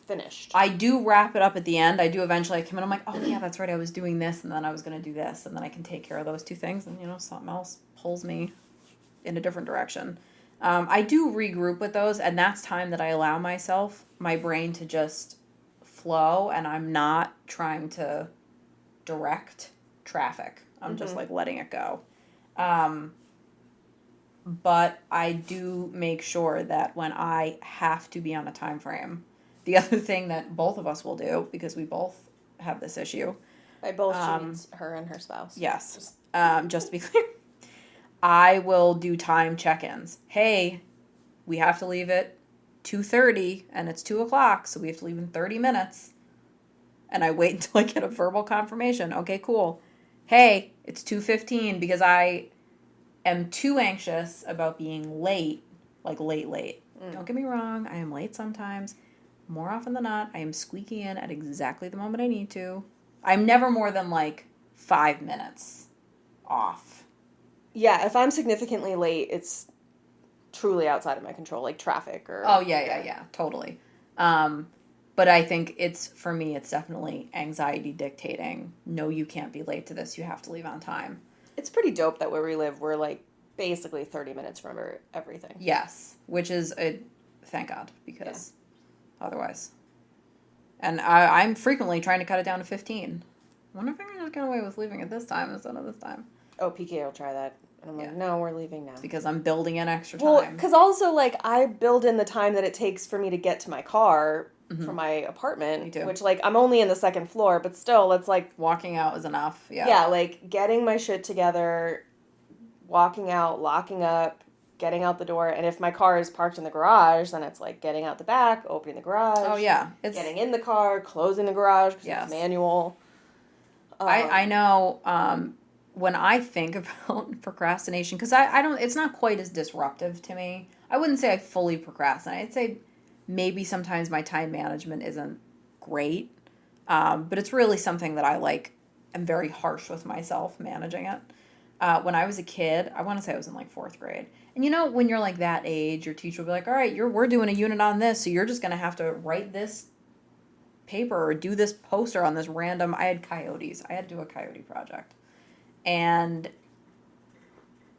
finished. I do wrap it up at the end. I do eventually come in, I'm like, oh yeah, that's right, I was doing this, and then I was going to do this, and then I can take care of those two things, and something else pulls me in a different direction. I do regroup with those, and that's time that I allow myself, my brain to just flow, and I'm not trying to direct traffic. I'm just like letting it go. But I do make sure that when I have to be on a time frame, the other thing that both of us will do, because we both have this issue. By both, she means her and her spouse. Yes. Just to be clear, I will do time check-ins. Hey, we have to leave at 2:30 and it's 2:00, so we have to leave in 30 minutes. And I wait until I get a verbal confirmation. Okay, cool. Hey, it's 2:15 because I am too anxious about being late, like late. Don't get me wrong, I am late sometimes. More often than not, I am squeaking in at exactly the moment I need to. I'm never more than like 5 minutes off. Yeah, if I'm significantly late, it's truly outside of my control, like traffic or... Oh, yeah, totally. But I think for me, it's definitely anxiety dictating. No, you can't be late to this. You have to leave on time. It's pretty dope that where we live, we're like basically 30 minutes from everything. Yes, which is thank God, because otherwise. And I'm frequently trying to cut it down to 15. I wonder if I can just get away with leaving it this time instead of this time. Oh, PK will try that. And I'm like, no, we're leaving now. Because I'm building in extra time. Well, because also, like, I build in the time that it takes for me to get to my car from my apartment. Me too. Which, like, I'm only in the second floor, but still, it's like... Walking out is enough, yeah. Yeah, like, getting my shit together, walking out, locking up, getting out the door, and if my car is parked in the garage, then it's like getting out the back, opening the garage. Oh, yeah. It's getting in the car, closing the garage, because it's manual. I know... when I think about procrastination, because I don't, it's not quite as disruptive to me. I wouldn't say I fully procrastinate. I'd say maybe sometimes my time management isn't great, but it's really something that I'm very harsh with myself managing it. When I was a kid, I want to say I was in like 4th grade. And when you're like that age, your teacher will be like, all right, we're doing a unit on this, so you're just going to have to write this paper or do this poster on this random, I had coyotes. I had to do a coyote project. And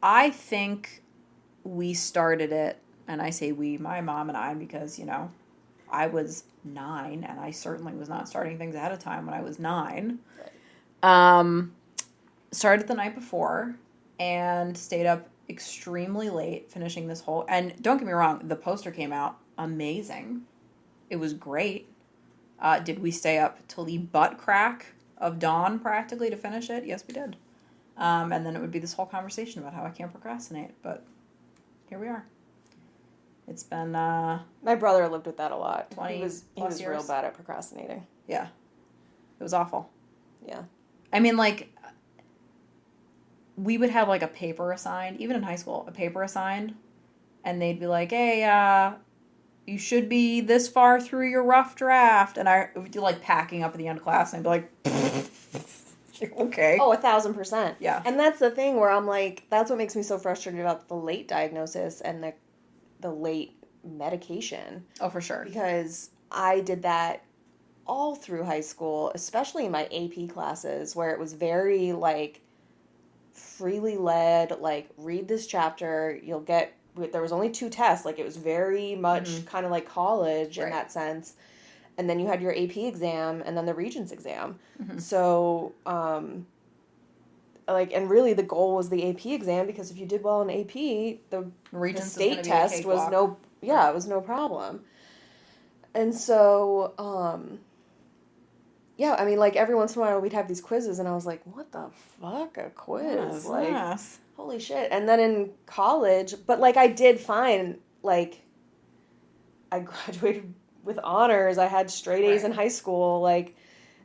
I think we started it, and I say we, my mom and I, because, I was 9, and I certainly was not starting things ahead of time when I was 9. Started the night before and stayed up extremely late finishing this whole, and don't get me wrong, the poster came out amazing. It was great. Did we stay up till the butt crack of dawn practically to finish it? Yes, we did. And then it would be this whole conversation about how I can't procrastinate, but here we are. It's been my brother lived with that a lot. 20 he was plus years. Real bad at procrastinating. Yeah. It was awful. Yeah. I mean, like, we would have like a paper assigned, even in high school, a paper assigned, and they'd be like, hey, you should be this far through your rough draft, and I would do like packing up at the end of class, and I'd be like, okay. Oh, 1,000%. Yeah. And that's the thing where I'm like, that's what makes me so frustrated about the late diagnosis and the late medication. Oh, for sure. Because I did that all through high school, especially in my AP classes, where it was very, like, freely led, like, read this chapter, there was only 2 tests, like, it was very much kind of like college in that sense, and then you had your AP exam, and then the Regents exam, so, like, and really the goal was the AP exam, because if you did well in AP, the state test was it was no problem, and so, yeah, I mean, like, every once in a while we'd have these quizzes, and I was like, what the fuck, a quiz? Holy shit. And then in college, but, like, I did fine. Like, I graduated with honors. I had straight A's in high school. Like,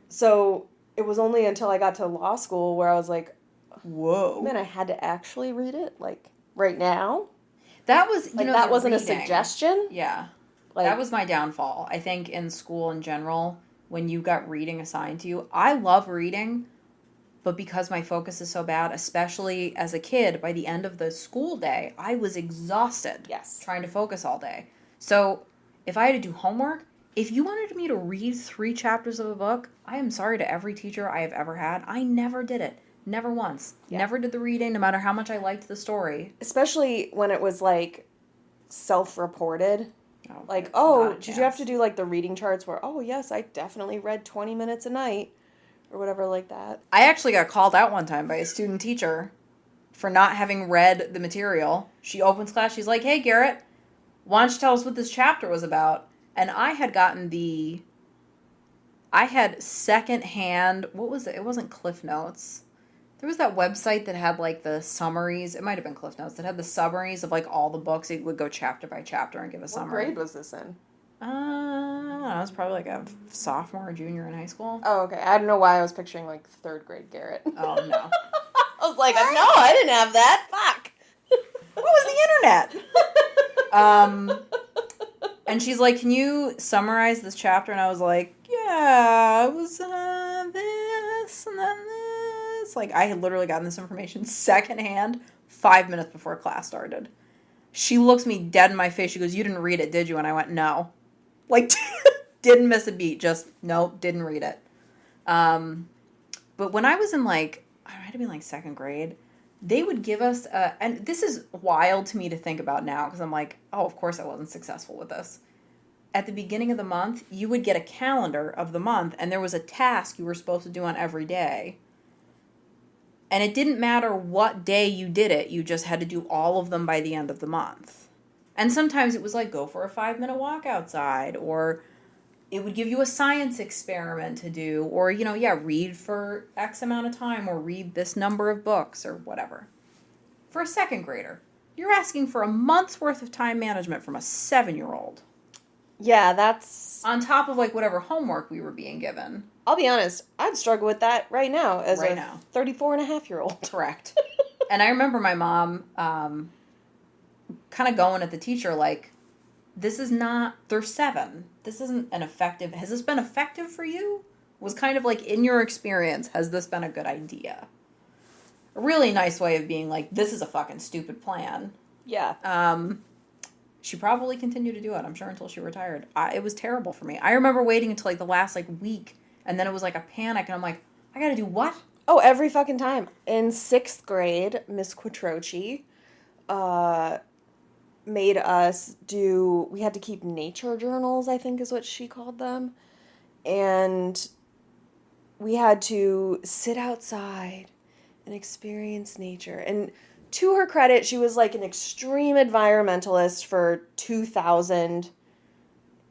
so it was only until I got to law school where I was like, whoa. Man, I had to actually read it, like, right now. That was, that wasn't a suggestion. Yeah. Like, that was my downfall. I think in school in general, when you got reading assigned to you. I love reading, but because my focus is so bad, especially as a kid, by the end of the school day, I was exhausted. Yes. Trying to focus all day. So if I had to do homework, if you wanted me to read 3 chapters of a book, I am sorry to every teacher I have ever had. I never did it. Never once. Yeah. Never did the reading, no matter how much I liked the story. Especially when it was, like, self-reported. Oh, like, did you have to do, like, the reading charts where, oh, yes, I definitely read 20 minutes a night, or whatever like that? I actually got called out one time by a student teacher for not having read the material. She opens class, she's like, hey, Garrett, why don't you tell us what this chapter was about? And I had gotten I had secondhand, what was it? It wasn't Cliff Notes. There was that website that had, like, the summaries. It might have been Cliff Notes. That had the summaries of, like, all the books. It would go chapter by chapter and give a summary. What grade was this in? I don't know. It was probably, like, a sophomore or junior in high school. Oh, okay. I don't know why I was picturing, like, 3rd grade Garrett. Oh, no. I was like, no, I didn't have that. Fuck. What was the internet? And she's like, can you summarize this chapter? And I was like, yeah, it was this and then this. Like, I had literally gotten this information secondhand 5 minutes before class started. She looks me dead in my face. She goes, you didn't read it, did you? And I went, no. Like, didn't miss a beat. Just, nope, didn't read it. But when I was in, like, I might have been, like, 2nd grade, they would give us, and this is wild to me to think about now, because I'm like, oh, of course I wasn't successful with this. At the beginning of the month, you would get a calendar of the month, and there was a task you were supposed to do on every day. And it didn't matter what day you did it, you just had to do all of them by the end of the month. And sometimes it was like, go for a 5-minute walk outside, or it would give you a science experiment to do, or, read for X amount of time, or read this number of books, or whatever. For a 2nd grader, you're asking for a month's worth of time management from a 7-year-old. Yeah, that's... On top of, like, whatever homework we were being given. I'll be honest, I'd struggle with that right now as a 34-and-a-half-year-old. Correct. And I remember my mom kind of going at the teacher like, this is not, they're 7. This isn't an effective, has this been effective for you? Was kind of like, in your experience, has this been a good idea? A really nice way of being like, this is a fucking stupid plan. Yeah. She probably continued to do it, I'm sure, until she retired. It was terrible for me. I remember waiting until like the last like week, and then it was like a panic, and I'm like, I gotta do what? Oh, every fucking time. In 6th grade, Miss Quattrochi made us do, we had to keep nature journals, I think is what she called them. And we had to sit outside and experience nature. And to her credit, she was like an extreme environmentalist for 2000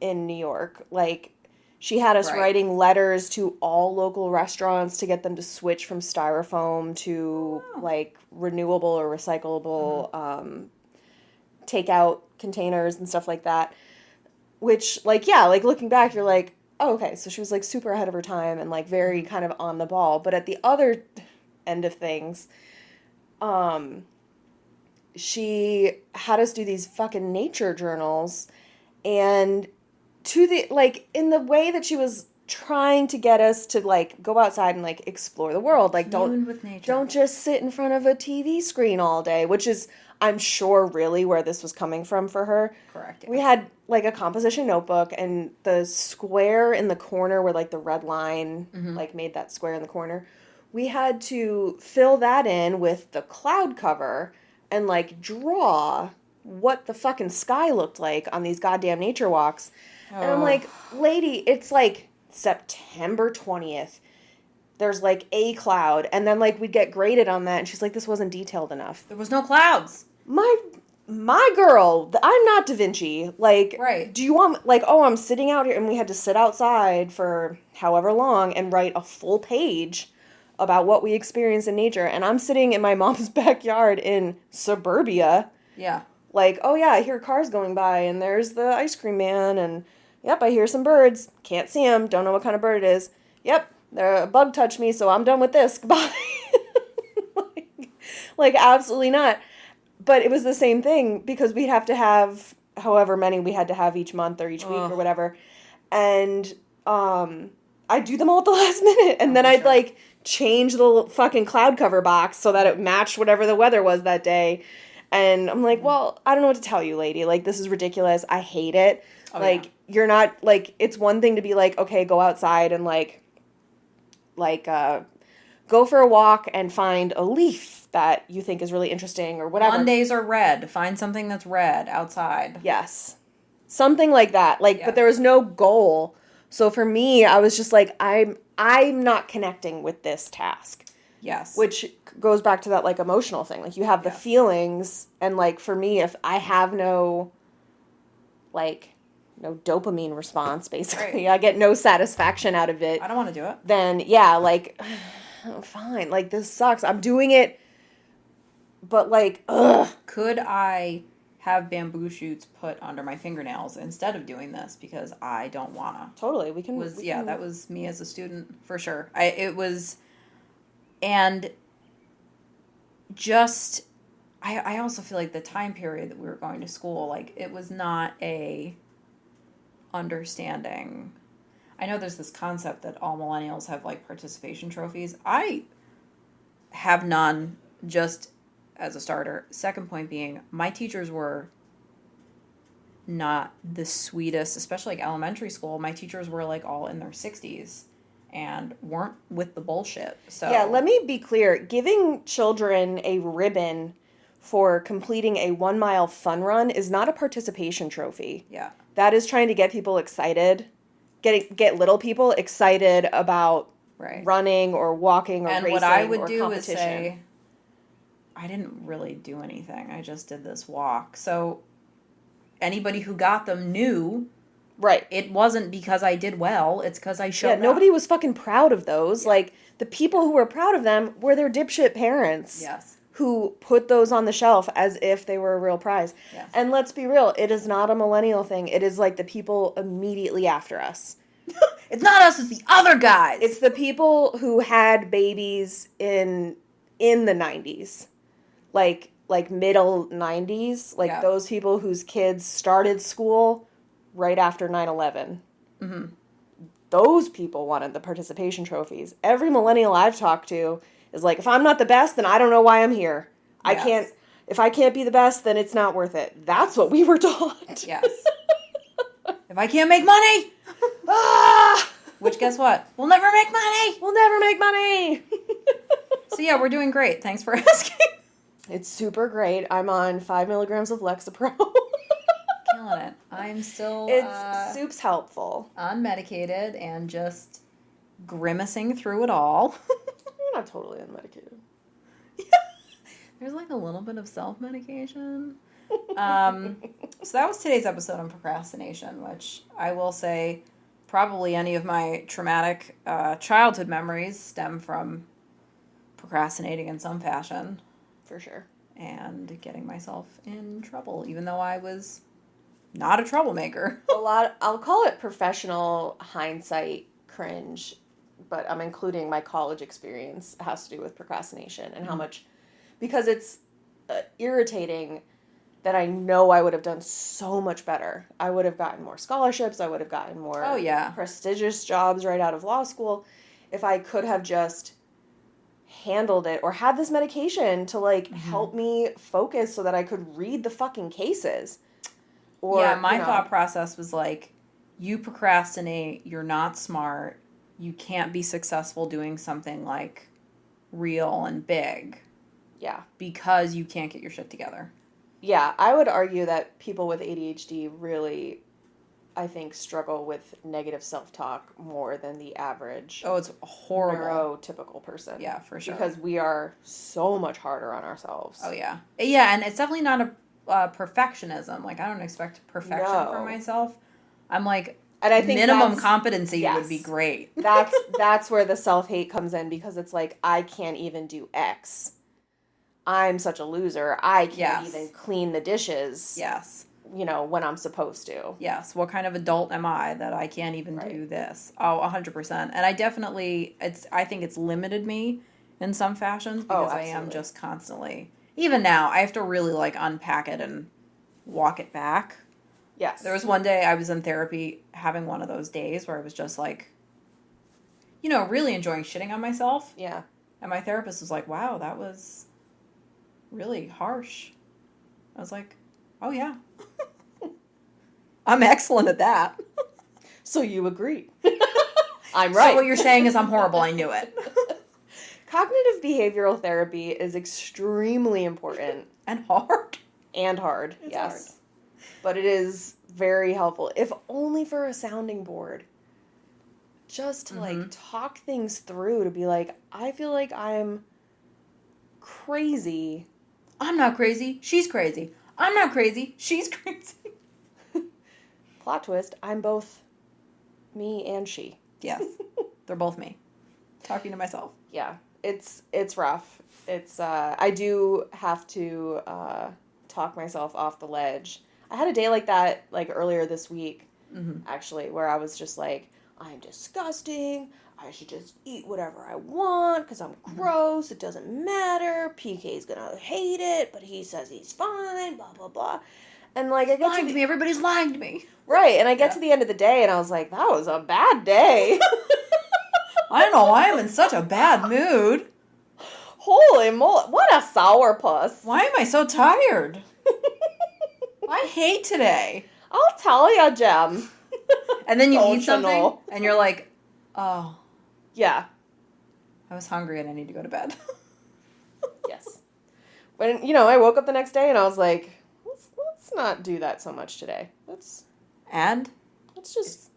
in New York. Like, she had us writing letters to all local restaurants to get them to switch from styrofoam to like renewable or recyclable takeout containers and stuff like that. Which, like, yeah, like looking back, you're like, oh, okay, so she was like super ahead of her time and like very kind of on the ball. But at the other end of things, she had us do these fucking nature journals, and to the, like, in the way that she was trying to get us to like go outside and like explore the world, like don't just sit in front of a TV screen all day, which is, I'm sure, really where this was coming from for her. Correct. Yeah. We had like a composition notebook, and the square in the corner where like the red line like made that square in the corner, we had to fill that in with the cloud cover and like draw what the fucking sky looked like on these goddamn nature walks. Oh. And I'm like, lady, it's like September 20th. There's like a cloud, and then like we'd get graded on that, and she's like, this wasn't detailed enough. There was no clouds. My girl, I'm not Da Vinci. Like, do you want, like, oh, I'm sitting out here, and we had to sit outside for however long and write a full page about what we experienced in nature, and I'm sitting in my mom's backyard in suburbia. Yeah. Like, oh yeah, I hear cars going by, and there's the ice cream man, and yep, I hear some birds. Can't see them, don't know what kind of bird it is. Yep, a bug touched me, so I'm done with this. Goodbye. like, absolutely not. But it was the same thing, because we'd have to have however many we had to have each month or each week or whatever. And I'd do them all at the last minute, and then I'd like change the fucking cloud cover box so that it matched whatever the weather was that day. And I'm like, well, I don't know what to tell you, lady. Like, this is ridiculous. I hate it. You're not, like, it's one thing to be like, okay, go outside and like go for a walk and find a leaf that you think is really interesting or whatever. Mondays are red. Find something that's red outside. Yes. Something like that. Like, but there was no goal. So for me, I was just like, I'm not connecting with this task. Yes. Which goes back to that, like, emotional thing. Like, you have the feelings, and, like, for me, if I have no dopamine response, basically, I get no satisfaction out of it. I don't want to do it. Then, yeah, like, oh, fine. Like, this sucks. I'm doing it, but, like, ugh. Could I have bamboo shoots put under my fingernails instead of doing this, because I don't wanna? Totally. That was me as a student, for sure. And just, I also feel like the time period that we were going to school, like, it was not a understanding. I know there's this concept that all millennials have, like, participation trophies. I have none, just as a starter. Second point being, my teachers were not the sweetest, especially, like, elementary school. My teachers were, like, all in their 60s. And weren't with the bullshit. So yeah, let me be clear. Giving children a ribbon for completing a 1-mile fun run is not a participation trophy. Yeah. That is trying to get people excited, get little people excited about running or walking or racing or competition. And what I would do is say, I didn't really do anything. I just did this walk. So anybody who got them knew. Right. It wasn't because I did well. It's because I showed up. Nobody was fucking proud of those. Yeah. Like, the people who were proud of them were their dipshit parents. Yes. Who put those on the shelf as if they were a real prize. Yes. And let's be real, it is not a millennial thing. It is, like, the people immediately after us. It's not us, it's the other guys. It's the people who had babies in the 90s. Like, like middle 90s, like Yeah. those people whose kids started school right after 9/11. Mm-hmm. Those people wanted the participation trophies. Every millennial I've talked to is like, if I'm not the best, then I don't know why I'm here. Yes. If I can't be the best, then it's not worth it. That's what we were taught. Yes. If I can't make money, Ah! which guess what? We'll never make money. We'll never make money. So yeah, we're doing great. Thanks for asking. It's super great. I'm on 5 milligrams of Lexapro. Killing it. I'm still Soup's helpful. unmedicated and just grimacing through it all. You're not totally unmedicated. There's like a little bit of self-medication. So that was today's episode on procrastination, which I will say probably any of my traumatic childhood memories stem from procrastinating in some fashion. For sure. And getting myself in trouble, even though I was not a troublemaker. I'll call it professional hindsight cringe, but I'm including my college experience. It has to do with procrastination and how much, because it's irritating that I know I would have done so much better. I would have gotten more scholarships. I would have gotten more prestigious jobs right out of law school if I could have just handled it or had this medication to like help me focus so that I could read the fucking cases. Or, yeah, my thought process was like, you procrastinate, you're not smart, you can't be successful doing something like real and big. Yeah. Because you can't get your shit together. Yeah, I would argue that people with ADHD really, I think, struggle with negative self-talk more than the average it's horrible neurotypical person. Yeah, for sure. Because we are so much harder on ourselves. Oh, yeah. Yeah, and it's definitely not a perfectionism. Like, I don't expect perfection from myself. I'm like, and I think minimum competency would be great. That's where the self-hate comes in, because it's like, I can't even do X. I'm such a loser. I can't even clean the dishes. Yes. When I'm supposed to. Yes. What kind of adult am I that I can't even do this? Oh, 100%. And I definitely, I think it's limited me in some fashions because I am just constantly, even now, I have to really like unpack it and walk it back. Yes. There was one day I was in therapy having one of those days where I was just like, really enjoying shitting on myself. Yeah. And my therapist was like, wow, that was really harsh. I was like, oh yeah. I'm excellent at that. So you agree. I'm right. So what you're saying is I'm horrible. I knew it. Cognitive behavioral therapy is extremely important. And hard. And hard, It's yes. hard. But it is very helpful, if only for a sounding board. Just to like talk things through, to be like, I feel like I'm crazy. I'm not crazy. She's crazy. I'm not crazy. She's crazy. Plot twist, I'm both me and she. Yes. They're both me. Talking to myself. Yeah. It's rough. It's I do have to talk myself off the ledge. I had a day like that like earlier this week, actually, where I was just like, I'm disgusting. I should just eat whatever I want because I'm gross. It doesn't matter. PK's gonna hate it, but he says he's fine. Blah blah blah. And like I get lying to me. Everybody's lying to me. Right, and I get to the end of the day, and I was like, that was a bad day. I don't know why I'm in such a bad mood. Holy moly! What a sourpuss! Why am I so tired? I hate today. I'll tell you, Jem. And then you eat something, and you're like, oh. Yeah. I was hungry and I need to go to bed. Yes. When, I woke up the next day and I was like, let's not do that so much today. Let's just...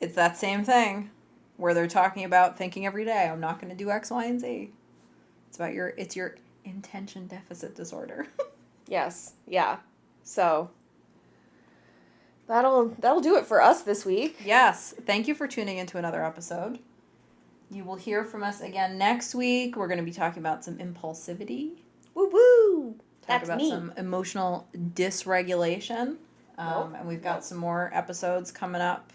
It's that same thing where they're talking about thinking every day, I'm not going to do X, Y, and Z. It's your intention deficit disorder. Yes. Yeah. So... That'll do it for us this week. Yes. Thank you for tuning into another episode. You will hear from us again next week. We're going to be talking about some impulsivity. Woo woo! Talk about some emotional dysregulation. And we've got some more episodes coming up.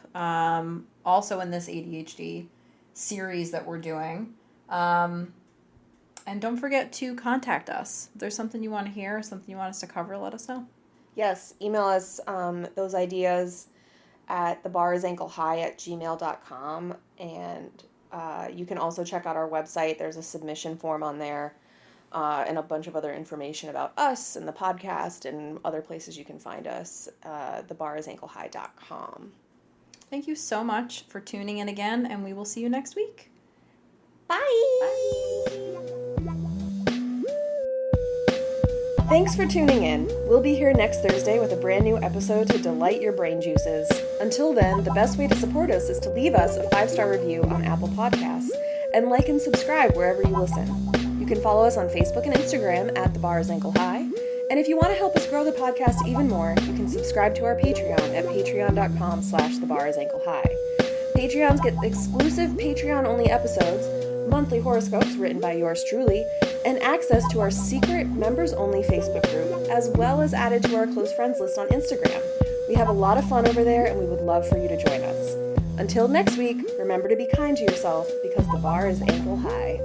Also in this ADHD series that we're doing. And don't forget to contact us. If there's something you want to hear, something you want us to cover, let us know. Yes, email us those ideas at thebarisanklehigh@gmail.com. And you can also check out our website. There's a submission form on there and a bunch of other information about us and the podcast and other places you can find us, thebarisanklehigh.com. Thank you so much for tuning in again, and we will see you next week. Bye! Thanks for tuning in. We'll be here next Thursday with a brand new episode to delight your brain juices. Until then, the best way to support us is to leave us a 5-star review on Apple Podcasts and like and subscribe wherever you listen. You can follow us on Facebook and Instagram at The Bar is Ankle High. And if you want to help us grow the podcast even more, you can subscribe to our Patreon at patreon.com/thebarisAnkleHigh. Patreons get exclusive Patreon-only episodes, monthly horoscopes written by yours truly, and access to our secret members-only Facebook group, as well as added to our close friends list on Instagram. We have a lot of fun over there, and we would love for you to join us. Until next week, remember to be kind to yourself because the bar is ankle high.